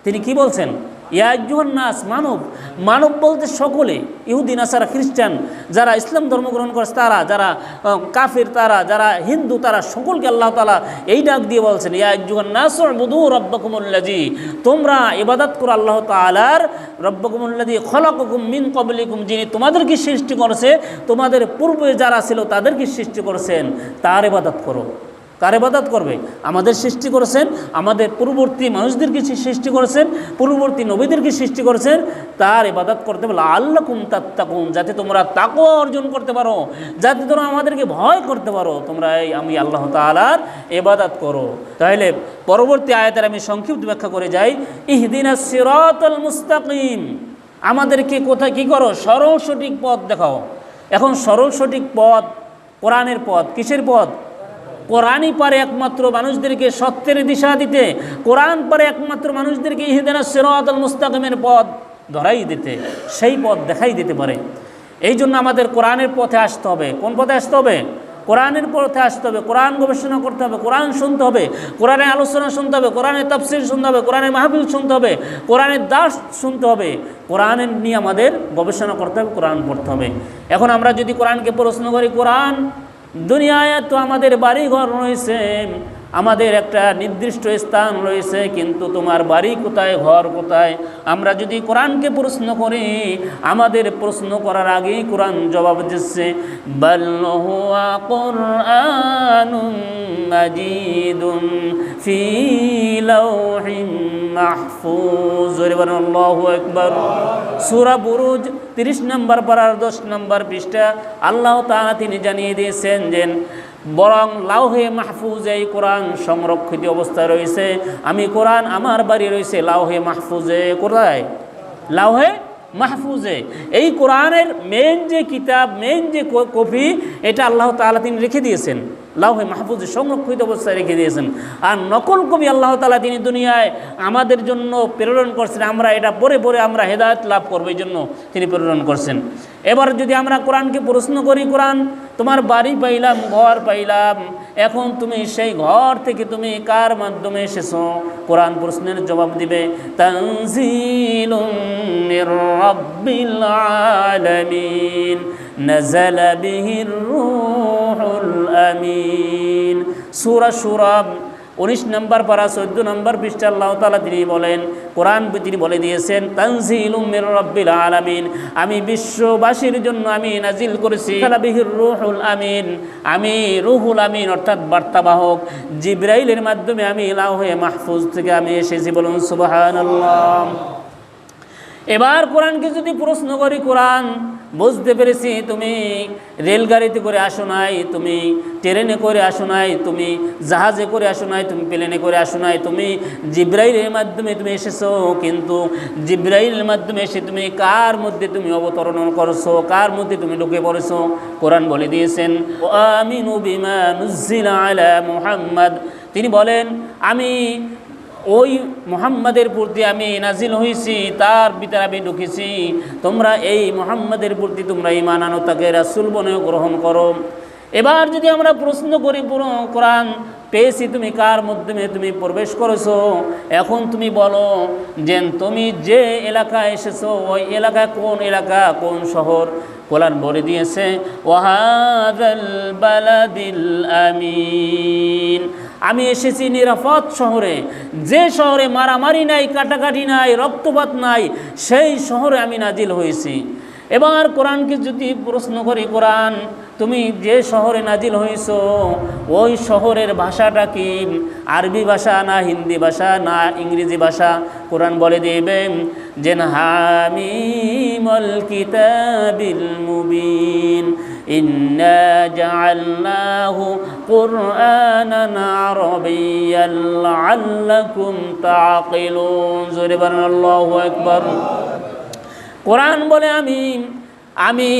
তিনি কি বলছেন? ইয়া আইয়ুহান নাস, মানব বলতে সকলে, ইহুদি নাসারা খ্রিস্টান, যারা ইসলাম ধর্ম গ্রহণ করেছে তারা, যারা কাফের তারা, যারা হিন্দু তারা, সকলকে আল্লাহ তাআলা এই ডাক দিয়ে বলছেন ইয়া আইয়ুহান নাস উবুদু রাব্বাকুমুল্লাযী, তোমরা ইবাদত করো আল্লাহ তাআলার, রাব্বাকুমুল্লাযী খালাকাকুম মিন ক্বাবলিকুম, যিনি তোমাদেরকে সৃষ্টি করেছে, তোমাদের পূর্বে যারা ছিল তাদেরকে সৃষ্টি করেছেন, তার ইবাদত করো। কার ইবাদত করবে? আমাদের সৃষ্টি করেছেন, আমাদের পূর্ববর্তী মানুষদেরকে সৃষ্টি করেছেন, পূর্ববর্তী নবীদেরকে সৃষ্টি করেছেন, তার ইবাদত করতে বলে লাআল্লাকুম তাত্তাকুন, যাতে তোমরা তাকওয়া অর্জন করতে পারো, যাতে তোমরা আমাদেরকে ভয় করতে পারো, তোমরা এই আমি আল্লাহ তাআলার ইবাদত করো। তাহলে পরবর্তী আয়াতের আমি সংক্ষিপ্ত ব্যাখ্যা করে যাই। ইহদিনাস সিরাতাল মুস্তাকিম, আমাদেরকে কোথায় কী করো? সরল সঠিক পথ দেখাও। এখন সরল সঠিক পথ কোরআনের পথ। কিসের পথ? কোরআনই পারে একমাত্র মানুষদেরকে সত্যের দিশা দিতে, কোরআন পারে একমাত্র মানুষদেরকে ইহদিনাস সিরাতাল মুস্তাকিমের পথ ধরাই দিতে, সেই পথ দেখাই দিতে পারে। এই জন্য আমাদের কোরআনের পথে আসতে হবে। কোন পথে আসতে হবে? কোরআনের পথে আসতে হবে। কোরআন গবেষণা করতে হবে, কোরআন শুনতে হবে, কোরআনের আলোচনা শুনতে হবে, কোরআনের তাফসীর শুনতে হবে, কোরআনের মাহফিল শুনতে হবে, কোরআনের দাস শুনতে হবে, কোরআনের নিয়ে আমাদের গবেষণা করতে হবে, কোরআন পড়তে হবে। এখন আমরা যদি কোরআনকে প্রশ্ন করি, কোরআন দুনিয়ায় তো আমাদের বাড়িঘর রয়েছে, আমাদের একটা নির্দিষ্ট স্থান রয়েছে, কিন্তু তোমার বাড়ি কোথায়, ঘর কোথায়? আমরা যদি কোরআনকে প্রশ্ন করি, আমাদের প্রশ্ন করার আগেই কোরআন জবাব দিচ্ছে, বাল হুয়া কুরআনুম মাজিদুন ফি লাওহিম মাহফুজ। আল্লাহু আকবার। সূরা বুরুজ 30 নম্বর পারার 10 নম্বর পৃষ্ঠা আল্লাহ তাআলা তিনি জানিয়ে দিয়েছেন যে বরং লাউহে মাহফুজ এই কোরআন সংরক্ষিত অবস্থায় রয়েছে। আমি কোরআন আমার বাড়ি রয়েছে লাউহে মাহফুজে। কোথায়? লাউহে মাহফুজে। এই কোরআনের মেন যে কিতাব, মেন যে কপি, এটা আল্লাহ তাআলা তিনি রেখে দিয়েছেন, লাউহে মাহফুজে সংরক্ষিত অবস্থায় রেখে দিয়েছেন। আর নকল কবি আল্লাহ তাআলা তিনি দুনিয়ায় আমাদের জন্য প্রেরণ করছেন, আমরা এটা পড়ে পড়ে আমরা হেদায়েত লাভ করবো, এই জন্য তিনি প্রেরণ করছেন। এবার যদি আমরা কোরআনকে প্রশ্ন করি, কোরআন তোমার বাড়ি পাইলাম, ঘর পাইলাম, এখন তুমি সেই ঘর থেকে তুমি কার মাধ্যমে এসেছো? কোরআন প্রশ্নের জবাব দিবে, তানজিলুম মির রাব্বিল আলামিন নাযালা বিহির রূহুল আমিন। সূরা শূরা 19 নম্বর পারা 14 নম্বর পৃষ্ঠা আল্লাহ তাআলা তিনি বলেন, কোরআন তিনি বলে দিয়েছেন, তানজিলুম মির রাব্বিল আলামিন, আমি বিশ্ববাসীর জন্য আমি নাজিল করেছি বিহির রূহুল আমিন, আমি রূহুল আমিন অর্থাৎ বার্তাবাহক জিবরাইলের মাধ্যমে আমি লাউহে মাহফুজ থেকে আমি এসেছি। বলুন সুবহানাল্লাহ। এবার কোরআনকে যদি প্রশ্ন করি, কোরআন বুঝতে পেরেছি তুমি রেলগাড়িতে করে আসো নাই, তুমি ট্রেনে করে আসো নাই, তুমি জাহাজে করে আসো নাই, তুমি প্লেনে করে আসো নাই, তুমি জিবরাইলের মাধ্যমে তুমি এসেছো, কিন্তু জিবরাইলের মাধ্যমে এসে তুমি কার মধ্যে তুমি অবতরণ করছো, কার মধ্যে তুমি ঢুকে পড়েছো? কোরআন বলে দিয়েছেন, আমিনু বিমা নুজ্জিলা আলা মুহাম্মদ, তিনি বলেন আমি ওই মুহাম্মাদের প্রতি আমি নাজিল হয়েছি, তার ভিতরে আমি ঢুকেছি, তোমরা এই মুহাম্মাদের প্রতি তোমরা ঈমান আনো, তাকে রাসূল বনে গ্রহণ করো। এবার যদি আমরা প্রশ্ন করি, কোরআন পেয়েছি, তুমি কার মাধ্যমে তুমি প্রবেশ করেছো? এখন তুমি বলো যে তুমি যে এলাকায় এসেছো ওই এলাকা কোন এলাকা, কোন শহর? কোরআন বলে দিয়েছে, ওয়াহাদাল বালাদিল আমিন, আমি এসেছি নিরাপদ শহরে, যে শহরে মারামারি নাই, কাটাকাটি নাই, রক্তপাত নাই, সেই শহরে আমি নাজিল হয়েছি। এবার কোরআনকে যদি প্রশ্ন করি, কোরআন তুমি যে শহরে নাজিল হয়েছো ওই শহরের ভাষাটা কি? আরবি ভাষা না হিন্দি ভাষা না ইংরেজি ভাষা? কোরআন বলে দেবেন যে হামিমুল কিতাবিল মুবিন ইন্না জাআলনাহু কুরআনান আরাবিয়্যান লাআল্লাকুম তাআকিলুন। জোরে বলুন আল্লাহু আকবার। কোরআন বলে আমি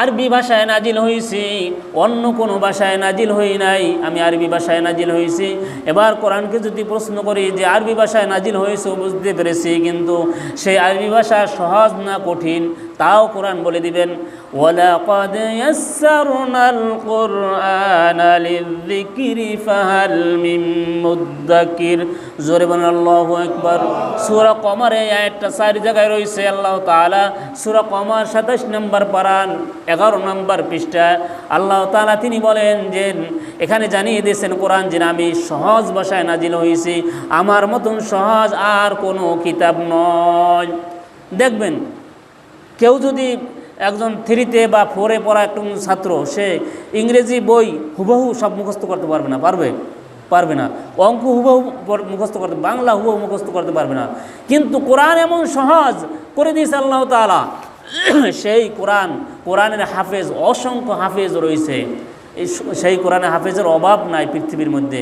আরবি ভাষায় নাজিল হয়েছি, অন্য কোনো ভাষায় নাজিল হই নাই, আমি আরবি ভাষায় নাজিল হয়েছি। এবার কোরআনকে যদি প্রশ্ন করি যে আরবি ভাষায় নাজিল হয়েছে, বুঝতে পেরেছি, কিন্তু সেই আরবি ভাষা সহজ না কঠিন, তাও কোরআন বলে দিবেন, ওয়ালাকাদ ইয়াসসারনাল কুরআনা লিযিকরি ফাহাল মিন মুদ্দাকির। জোরে বলুন আল্লাহু আকবার। সূরা কমারে আয়াতটা 4 জায়গায় রয়েছে। আল্লাহ তাআলা সূরা কমার 27 নম্বর পারান 11 নম্বর পৃষ্ঠা আল্লাহ তাআলা তিনি বলেন যে এখানে জানিয়ে দিয়েছেন কোরআন যে আমি সহজ ভাষায় নাজিল হয়েছি, আমার মতন সহজ আর কোনো কিতাব নয়। দেখবেন কেউ যদি একজন 3-তে বা 4-এ পড়া একজন ছাত্র, সে ইংরেজি বই হুবহু সব মুখস্থ করতে পারবে না, পারবে না। অঙ্ক হুবহু মুখস্থ করতে, বাংলা হুবহু মুখস্থ করতে পারবে না। কিন্তু কোরআন এমন সহজ করে দিয়েছে আল্লাহ তাআলা, সেই কোরআনের হাফেজ, অসংখ্য হাফেজ রয়েছে। সেই কোরআনের হাফেজের অভাব নাই পৃথিবীর মধ্যে।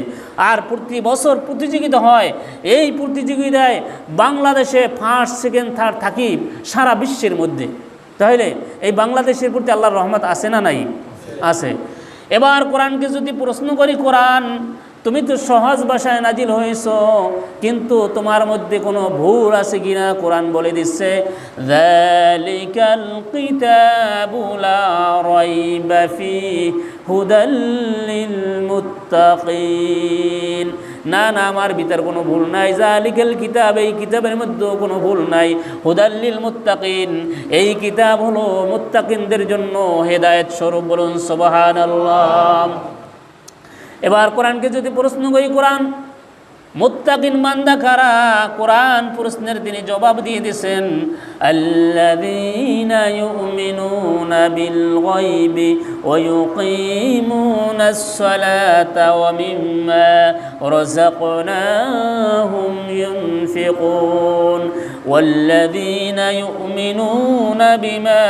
আর প্রতি বছর প্রতিযোগিতা হয়, এই প্রতিযোগিতায় বাংলাদেশে ফার্স্ট, সেকেন্ড, থার্ড থাকি সারা বিশ্বের মধ্যে। তাহলে এই বাংলাদেশের প্রতি আল্লাহর রহমত আছে না নাই? আছে। এবার কোরআনকে যদি প্রশ্ন করি, কোরআন তুমি তো সহজ ভাষায় নাজিল হয়েছো, কিন্তু তোমার মধ্যে কোনো ভুল আছে কিনা? কোরআন বলে দিচ্ছে, যালিকাল কিতাবু লা রাইবা ফীহি হুদাল লিল মুত্তাকিন। না না, আমার ভিতর কোনো ভুল নাই। যালিকাল কিতাব, এই কিতাবের মধ্যে কোনো ভুল নাই। হুদাল লিল মুত্তাকিন, এই কিতাব হলো মুত্তাকিনদের জন্য হেদায়েত স্বরূপ। বলুন সুবহানাল্লাহ। এবার কোরআনকে যদি প্রশ্ন করি, কোরআন মুত্তাকিন বান্দা কারা? কোরআন প্রশ্নের তিনি জবাব দিয়ে দিয়েছেন, আল্লাযীনা ইউমিনুনা বিল গায়বি ওয়া ইউকিমুনাস সালাতা ওয়া মিম্মা রাযাকনাহুম ইউনফিকুন ওয়াল্লাযীনা ইউমিনুনা বিমা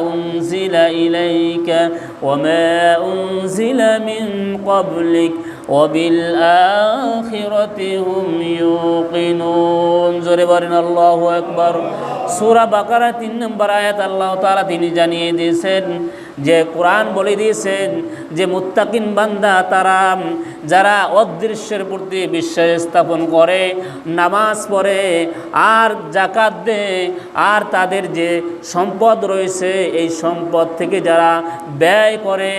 উনজিলা ইলাইকা ওয়া মা উনজিলা মিন ক্বাবলিক وبالآخرة هم يوقنون। জোরে বলেন আল্লাহু আকবার। সূরা বাকারা 3 নম্বর আয়াত আল্লাহ তাআলা তিনি জানিয়ে দিয়েছেন যে, কোরআন বলে দিয়েছেন যে মুত্তাকিন বান্দা তারা যারা অদৃশ্যের প্রতি বিশ্বাস স্থাপন করে, নামাজ পড়ে আর যাকাত দেয়, আর তাদের যে সম্পদ রয়েছে এই সম্পদ থেকে যারা ব্যয় করে,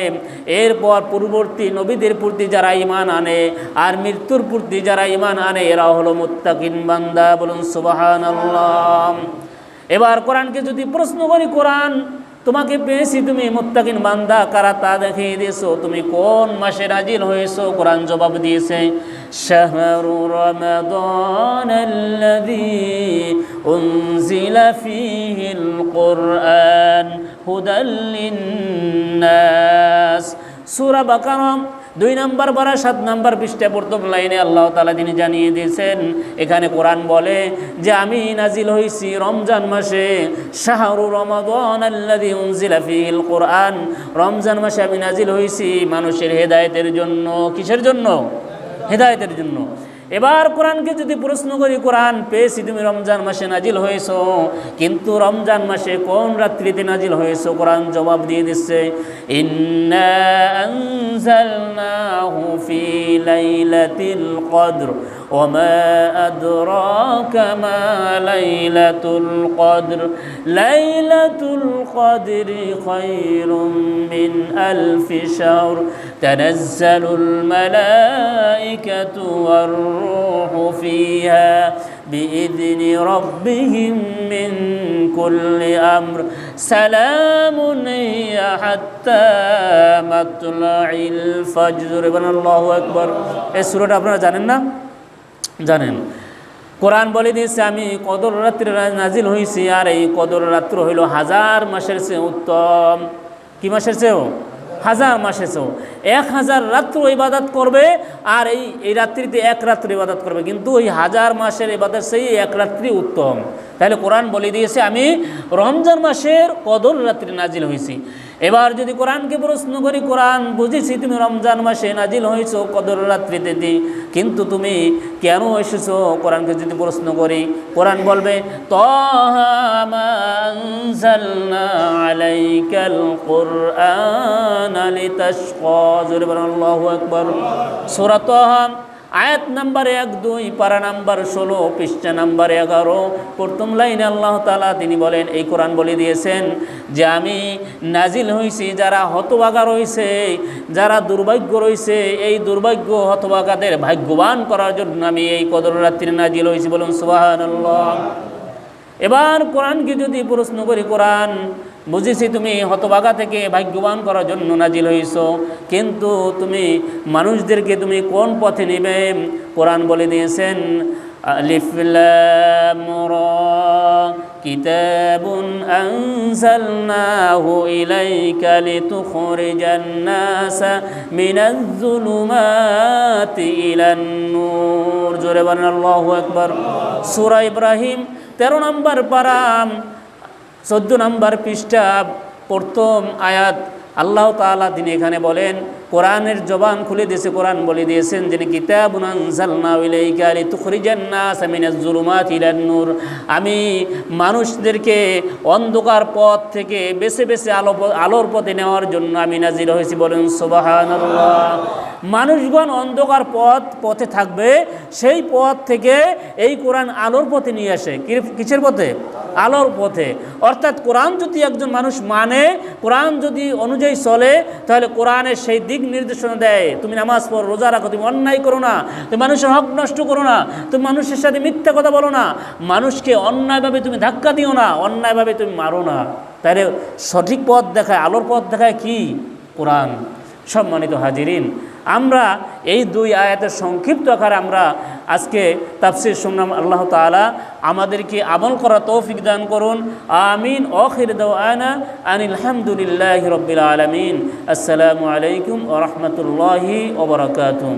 এরপর পূর্ববর্তী নবীদের প্রতি যারা ঈমান আনে আর মৃত্যুর প্রতি যারা ঈমান আনে, এরা হলো মুত্তাকিন বান্দা। বলুন সুবহানাল্লাহ। এবার কোরআনকে যদি প্রশ্ন করি, কোরআন তোমাকে পেয়েছি, তুমি মুত্তাকিন বান্দা কারা তা দেখিয়ে দিয়েছো, তুমি কোন মাসে নাজিল হয়েছো? কোরআন জবাব দিয়েছে, শাহরু রমাদানাল্লাযী উনজিলা ফীহিল কুরআন হুদাল লিন্নাস। সূরা বাকারা 2 নম্বর পারা 7 নম্বর পৃষ্ঠা প্রথম লাইনে আল্লাহ তাআলা তিনি জানিয়ে দিয়েছেন, এখানে কোরআন বলে যে আমি নাজিল হয়েছি রমজান মাসে। শাহরু রমাদানাল্লাযী উনজিলা ফীহিল কুরআন, রমজান মাসে আমি নাজিল হয়েছি মানুষের হেদায়েতের জন্য। কিসের জন্য? হেদায়েতের জন্য। এবার কোরআনকে যদি প্রশ্ন করি, কোরআন পেয়েছি তুমি রমজান মাসে নাজিল হয়েছো, কিন্তু রমজান মাসে কোন রাত্রিতে নাজিল হয়েছো? কোরআন জবাব দিয়ে দিচ্ছে, ইন্না আনজালনাহু ফি লাইলাতিল কদর ওয়া মা আদরাকা মা লাইলাতুল কদর লাইলাতুল কদরি খায়রুম মিন আলফি শাহর তানাজ্জালুল মালাইকাতু ওয়ার রূহু ফিহা বিইذن ربهم من كل أمر سلام هي حتى مطلع الفجر। আল্লাহু আকবার। এই সূরাটা আপনারা জানেন না? জানেন। কোরআন বলে দিয়েছে আমি কদর রাত্রে নাজিল হয়েছি, আর এই কদর রাত্র হইল 1000 মাসের চেয়ে উত্তম। কি মাসের চেয়েও? 1000 মাসের চেয়েও। 1000 রাত্র ইবাদত করবে, আর এই রাত্রিতে 1 রাত্রি ইবাদত করবে, কিন্তু ওই 1000 মাসের ইবাদত সেই 1 রাত্রি উত্তম। তাহলে কোরআন বলে দিয়েছে আমি রমজান মাসের কদর রাত্রি নাজিল হয়েছি। এবার যদি কোরআনকে প্রশ্ন করি, কোরআন বুঝেছি তুমি রমজান মাসে নাজিল হয়েছো কদর রাত্রিতে, কিন্তু তুমি কেন এসেছো? কোরআনকে যদি প্রশ্ন করি, কোরআন বলবে তাহা মা আনজালনা আলাইকাল কুরআনা লিতাশকা। জোরে বলুন আল্লাহু আকবার। সূরা তাহা আয়াত নাম্বার 1, 2, পারা নাম্বার 16, পৃষ্ঠা নাম্বার 11, প্রথম লাইনে আল্লাহ তাআলা তিনি বলেন, এই কোরআন বলে দিয়েছেন যে আমি নাজিল হয়েছি যারা হতভাগা রয়েছে, যারা দুর্ভাগ্য রয়েছে, এই দুর্ভাগ্য হতভাগাদের ভাগ্যবান করার জন্য আমি এই কদর রাত্রি নাজিল হয়েছি। বলুন সুবহানাল্লাহ। এবার কোরআনকে যদি প্রশ্ন করি, কোরআন বুঝেছি তুমি হতভাগা থেকে ভাগ্যবান করার জন্য নাজিল হয়েছো, কিন্তু তুমি মানুষদেরকে তুমি কোন পথে নেবে? কোরআন বলে দিয়েছেন আলিফ লাম রা কিতাবুন আনজালনাহু ইলাইকা লিতুখরিজান নাসা মিনাজ যুলুমাতি ইলান নূর। জোরে বলেন আল্লাহু আকবার। সূরা ইব্রাহিম 13 নম্বর পারা 14 নম্বর পৃষ্ঠা প্রথম আয়াত। আল্লাহ তাআলা তিনি এখানে বলেন, কোরআনের জবান খুলে দিয়েছে, কোরআন বলে দিয়েছেন যিনি কিতাবুন আনজালনাহু ইলাইকা লিতুখরিজান নাসা মিনাজ যুলুমাতি ইলান নূর, আমি মানুষদেরকে অন্ধকার পথ থেকে বেছে বেছে আলোর পথে নেওয়ার জন্য আমি নাজিল হয়েছি। বলেন সুবহানাল্লাহ। মানুষগণ অন্ধকার পথে থাকবে, সেই পথ থেকে এই কোরআন আলোর পথে নিয়ে আসে। কিসের পথে? আলোর পথে। অর্থাৎ কোরআন যদি একজন মানুষ মানে, কোরআন যদি অনুযায়ী চলে, তাহলে কোরআনের সেই দিক নির্দেশনা দেয়, তুমি নামাজ পড়ো, রোজা রাখো, তুমি অন্যায় করো না, তুমি মানুষের হক নষ্ট করো না, তুমি মানুষের সাথে মিথ্যা কথা বলো না, মানুষকে অন্যায়ভাবে তুমি ধাক্কা দিও না, অন্যায়ভাবে তুমি মারো না। তাহলে সঠিক পথ দেখায়, আলোর পথ দেখায় কি? কোরআন। সম্মানিত হাজিরিন, আমরা এই 2 আয়াতের সংক্ষিপ্ত আকারে আমরা আজকে তাফসীর শুনলাম। আল্লাহ তাআলা আমাদেরকে আমল করার তৌফিক দান করুন। আমিন। আখির দাওয়ানা আনিল হামদুলিল্লাহি রাব্বিল আলামিন। আসসালামু আলাইকুম ওয়া রাহমাতুল্লাহি ওয়া বারাকাতুহু।